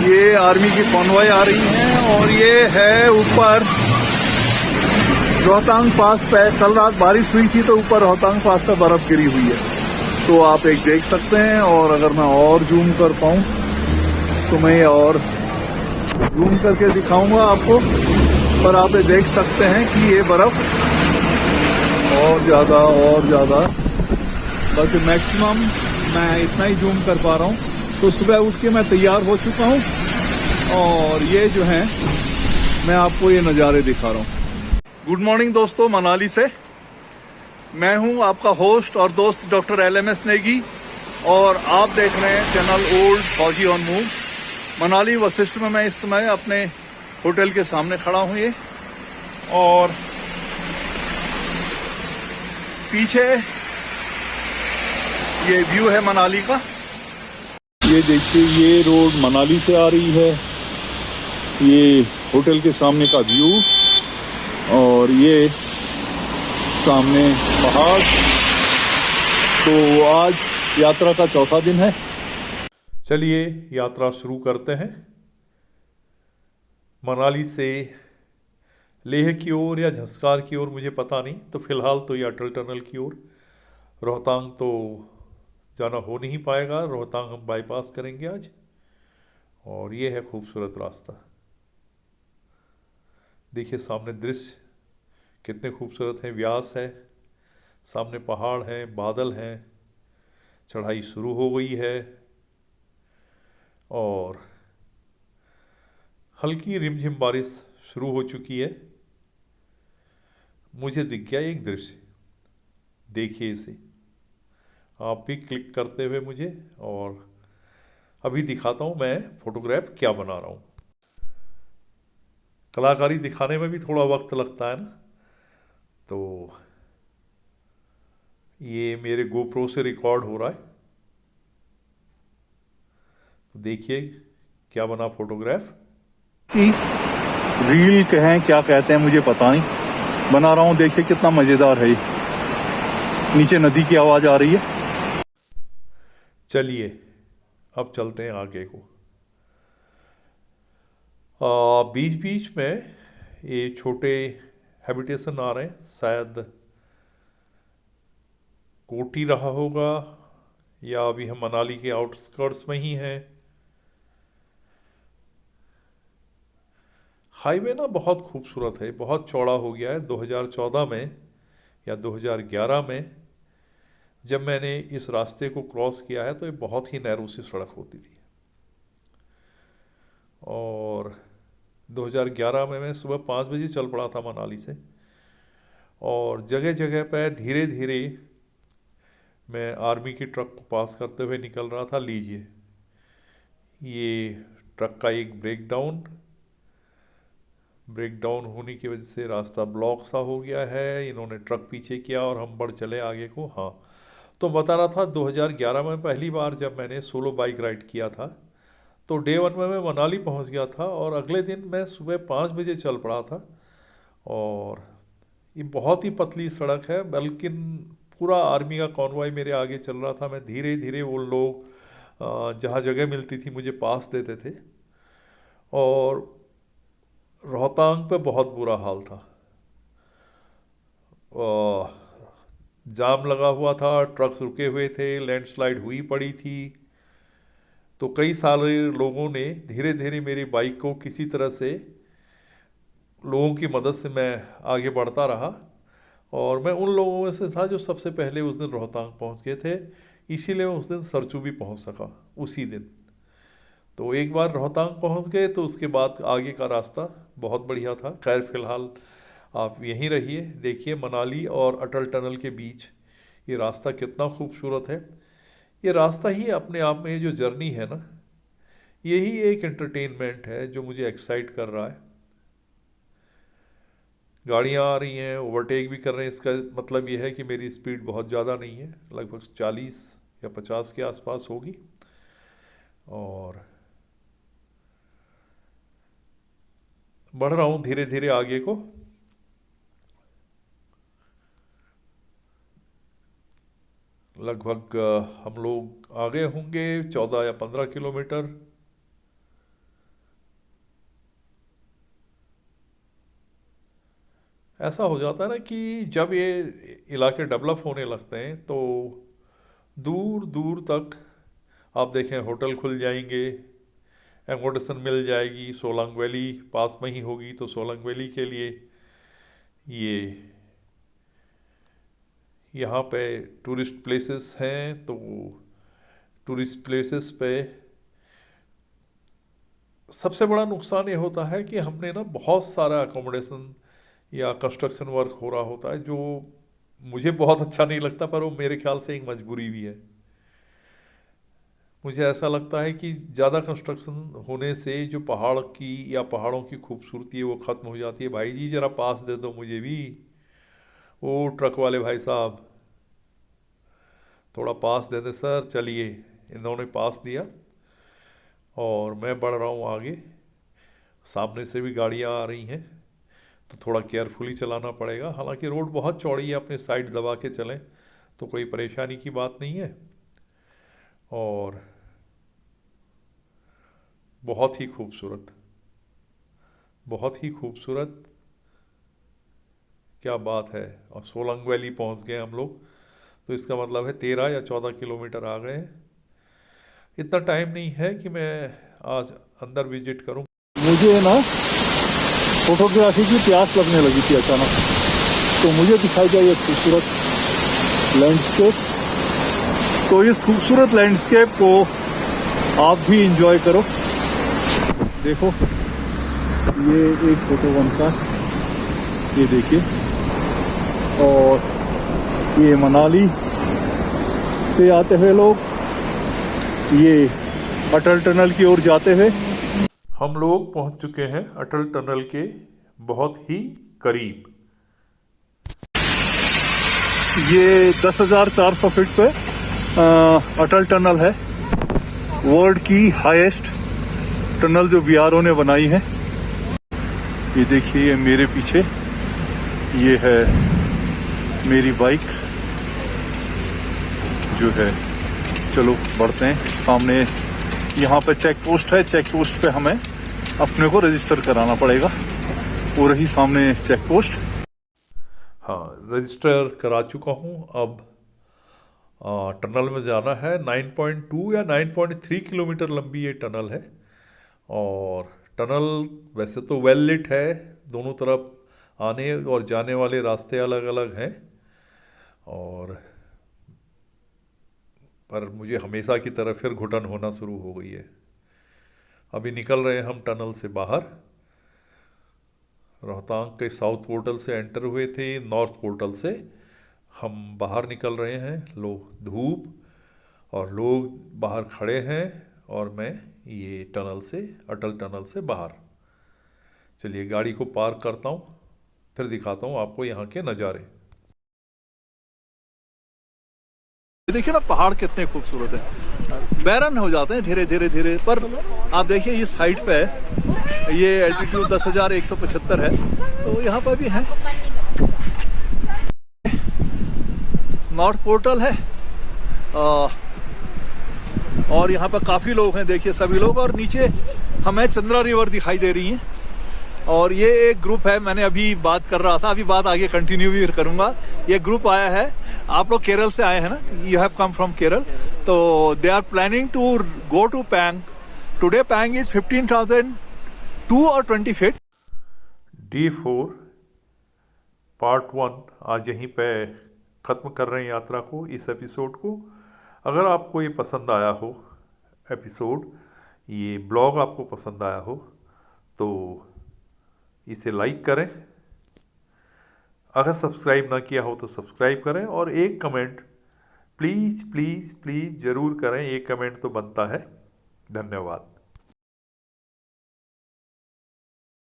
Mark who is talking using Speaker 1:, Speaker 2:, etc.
Speaker 1: ये आर्मी की कॉन्वॉय आ रही है और ये है ऊपर रोहतांग पास पे। कल रात बारिश हुई थी तो ऊपर रोहतांग पास पे बर्फ गिरी हुई है, तो आप एक देख सकते हैं। और अगर मैं और जूम कर पाऊं तो मैं और जूम करके दिखाऊंगा आपको, पर आप ये देख सकते हैं कि ये बर्फ और ज्यादा बस मैक्सिमम मैं इतना ही जूम कर पा रहा हूं। तो सुबह उठ के मैं तैयार हो चुका हूं और ये जो है मैं आपको ये नज़ारे दिखा रहा हूं। गुड मॉर्निंग दोस्तों, मनाली से मैं हूं आपका होस्ट और दोस्त डॉक्टर LMS नेगी और आप देख रहे हैं चैनल ओल्ड फौजी ऑन मूव। मनाली वशिष्ठ में मैं इस समय अपने होटल के सामने खड़ा हूं ये, और पीछे ये व्यू है मनाली का। ये देखिए, ये रोड मनाली से आ रही है, ये होटल के सामने का व्यू, और ये सामने पहाड़। तो आज यात्रा का चौथा दिन है। चलिए यात्रा शुरू करते हैं। मनाली से लेह की ओर या झंस्कार की ओर मुझे पता नहीं, तो फिलहाल तो ये अटल टनल की ओर। रोहतांग तो जाना हो नहीं पाएगा, रोहतांग हम बाईपास करेंगे आज। और ये है खूबसूरत रास्ता, देखिए सामने दृश्य कितने खूबसूरत हैं। व्यास है, सामने पहाड़ हैं, बादल हैं, चढ़ाई शुरू हो गई है और हल्की रिमझिम बारिश शुरू हो चुकी है। मुझे दिख गया एक दृश्य, देखिए इसे आप भी क्लिक करते हुए मुझे, और अभी दिखाता हूँ मैं फोटोग्राफ क्या बना रहा हूँ। कलाकारी दिखाने में भी थोड़ा वक्त लगता है ना, तो ये मेरे GoPro से रिकॉर्ड हो रहा है। तो देखिए क्या बना फोटोग्राफ। रील कहें क्या कहते हैं मुझे पता नहीं, बना रहा हूँ। देखिए कितना मजेदार है ये, नीचे नदी की आवाज आ रही है। चलिए अब चलते हैं आगे को। बीच बीच में ये छोटे हैबिटेशन आ रहे हैं, शायद कोटी रहा होगा या अभी हम मनाली के आउटस्कर्ट्स में ही हैं। हाईवे ना बहुत खूबसूरत है, बहुत चौड़ा हो गया है। 2014 में या 2011 में जब मैंने इस रास्ते को क्रॉस किया है तो ये बहुत ही नैरो सी सड़क होती थी, और 2011 में मैं सुबह 5 बजे चल पड़ा था मनाली से, और जगह जगह पर धीरे धीरे मैं आर्मी की ट्रक को पास करते हुए निकल रहा था। लीजिए ये ट्रक का एक ब्रेक डाउन होने की वजह से रास्ता ब्लॉक सा हो गया है। इन्होंने ट्रक पीछे किया और हम बढ़ चले आगे को। हाँ, तो बता रहा था 2011 में पहली बार जब मैंने सोलो बाइक राइड किया था, तो डे 1 में मैं मनाली पहुंच गया था और अगले दिन मैं सुबह 5 बजे चल पड़ा था। और ये बहुत ही पतली सड़क है, बल्कि पूरा आर्मी का कॉन्वॉय मेरे आगे चल रहा था। मैं धीरे धीरे, वो लोग जहाँ जगह मिलती थी मुझे पास देते थे, और रोहतांग पे बहुत बुरा हाल था। जाम लगा हुआ था, ट्रक्स रुके हुए थे, लैंडस्लाइड हुई पड़ी थी। तो कई सारे लोगों ने धीरे धीरे मेरी बाइक को किसी तरह से, लोगों की मदद से मैं आगे बढ़ता रहा, और मैं उन लोगों में से था जो सबसे पहले उस दिन रोहतांग पहुंच गए थे। इसीलिए मैं उस दिन सरचू भी पहुंच सका उसी दिन। तो एक बार रोहतांग पहुंच गए तो उसके बाद आगे का रास्ता बहुत बढ़िया था। खैर फिलहाल आप यहीं रहिए, देखिए मनाली और अटल टनल के बीच ये रास्ता कितना खूबसूरत है। ये रास्ता ही अपने आप में, जो जर्नी है ना, यही एक एंटरटेनमेंट है जो मुझे एक्साइट कर रहा है। गाड़ियाँ आ रही हैं, ओवरटेक भी कर रहे हैं, इसका मतलब यह है कि मेरी स्पीड बहुत ज़्यादा नहीं है, लगभग 40 या 50 के आसपास होगी। और बढ़ रहा हूँ धीरे धीरे आगे को। लगभग हम लोग आगे होंगे 14 या 15 किलोमीटर।
Speaker 2: ऐसा हो जाता है ना कि जब ये इलाके डेवलप होने लगते हैं तो दूर दूर तक आप देखें होटल खुल जाएंगे, एकोमोडेशन मिल जाएगी। सोलंग वैली पास में ही होगी तो सोलंग वैली के लिए ये यहाँ पे टूरिस्ट प्लेसेस हैं, तो टूरिस्ट प्लेसेस पे सबसे बड़ा नुकसान ये होता है कि हमने ना बहुत सारा अकोमोडेशन या कंस्ट्रक्शन वर्क हो रहा होता है जो मुझे बहुत अच्छा नहीं लगता, पर वो मेरे ख्याल से एक मजबूरी भी है। मुझे ऐसा लगता है कि ज़्यादा कंस्ट्रक्शन होने से जो पहाड़ की या पहाड़ों की खूबसूरती है वो ख़त्म हो जाती है। भाई जी ज़रा पास दे दो मुझे भी, ओ ट्रक वाले भाई साहब थोड़ा पास दे दे सर। चलिए, इन्होंने पास दिया और मैं बढ़ रहा हूँ आगे। सामने से भी गाड़ियाँ आ रही हैं तो थोड़ा केयरफुली चलाना पड़ेगा। हालांकि रोड बहुत चौड़ी है, अपने साइड दबा के चलें तो कोई परेशानी की बात नहीं है। और बहुत ही खूबसूरत, बहुत ही खूबसूरत, क्या बात है। और सोलंग वैली पहुंच गए हम लोग, तो इसका मतलब है 13 या 14 किलोमीटर आ गए हैं। इतना टाइम नहीं है कि मैं आज अंदर विजिट करूं।
Speaker 1: मुझे ना फोटोग्राफी की प्यास लगने लगी थी अचानक, तो मुझे दिखाई दिया ये खूबसूरत लैंडस्केप। तो इस खूबसूरत लैंडस्केप को आप भी इंजॉय करो। देखो ये एक फोटो बनता है, ये देखिए। और ये मनाली से आते हुए लोग ये अटल टनल की ओर जाते हुए।
Speaker 2: हम लोग पहुंच चुके हैं अटल टनल के बहुत ही करीब।
Speaker 1: ये 10,400 फीट पे अटल टनल है, वर्ल्ड की हाईएस्ट टनल जो बीआरओ ने बनाई है। ये देखिए, ये मेरे पीछे ये है मेरी बाइक जो है। चलो बढ़ते हैं। सामने यहाँ पे चेक पोस्ट है, चेक पोस्ट पे हमें अपने को रजिस्टर कराना पड़ेगा। वो रही सामने चेक पोस्ट।
Speaker 2: हाँ, रजिस्टर करा चुका हूँ। अब टनल में जाना है। 9.2 या 9.3 किलोमीटर लंबी ये टनल है। और टनल वैसे तो वेल लिट है, दोनों तरफ आने और जाने वाले रास्ते अलग अलग हैं। और पर मुझे हमेशा की तरह फिर घुटन होना शुरू हो गई है। अभी निकल रहे हैं हम टनल से बाहर। रोहतांग के साउथ पोर्टल से एंटर हुए थे, नॉर्थ पोर्टल से हम बाहर निकल रहे हैं। लो धूप और लोग बाहर खड़े हैं और मैं ये टनल से, अटल टनल से बाहर। चलिए गाड़ी को पार्क करता हूँ, फिर दिखाता हूँ आपको यहाँ के नज़ारे।
Speaker 1: देखिए ना पहाड़ कितने खूबसूरत है, बैरन हो जाते हैं धीरे धीरे धीरे। पर आप देखिए ये साइड पे है, ये एल्टीट्यूड 10,175 है, तो यहाँ पर भी है। नॉर्थ पोर्टल है और यहाँ पर काफी लोग हैं, देखिए सभी लोग। और नीचे हमें चंद्रा रिवर दिखाई दे रही है। और ये एक ग्रुप है, मैंने अभी बात कर रहा था, अभी बात आगे कंटिन्यू भी करूंगा। ये ग्रुप आया है, आप लोग केरल से आए हैं ना, you have come from Kerala, तो they are planning to go to Pang. Today Pang is 15,002 और 20 फीट।
Speaker 2: D4 पार्ट 1 आज यहीं पे ख़त्म कर रहे हैं यात्रा को, इस एपिसोड को। अगर आपको ये पसंद आया हो एपिसोड, ये ब्लॉग आपको पसंद आया हो तो इसे लाइक करें। अगर सब्सक्राइब ना किया हो तो सब्सक्राइब करें और एक कमेंट प्लीज़ प्लीज़ प्लीज़ ज़रूर करें। एक कमेंट तो बनता है। धन्यवाद।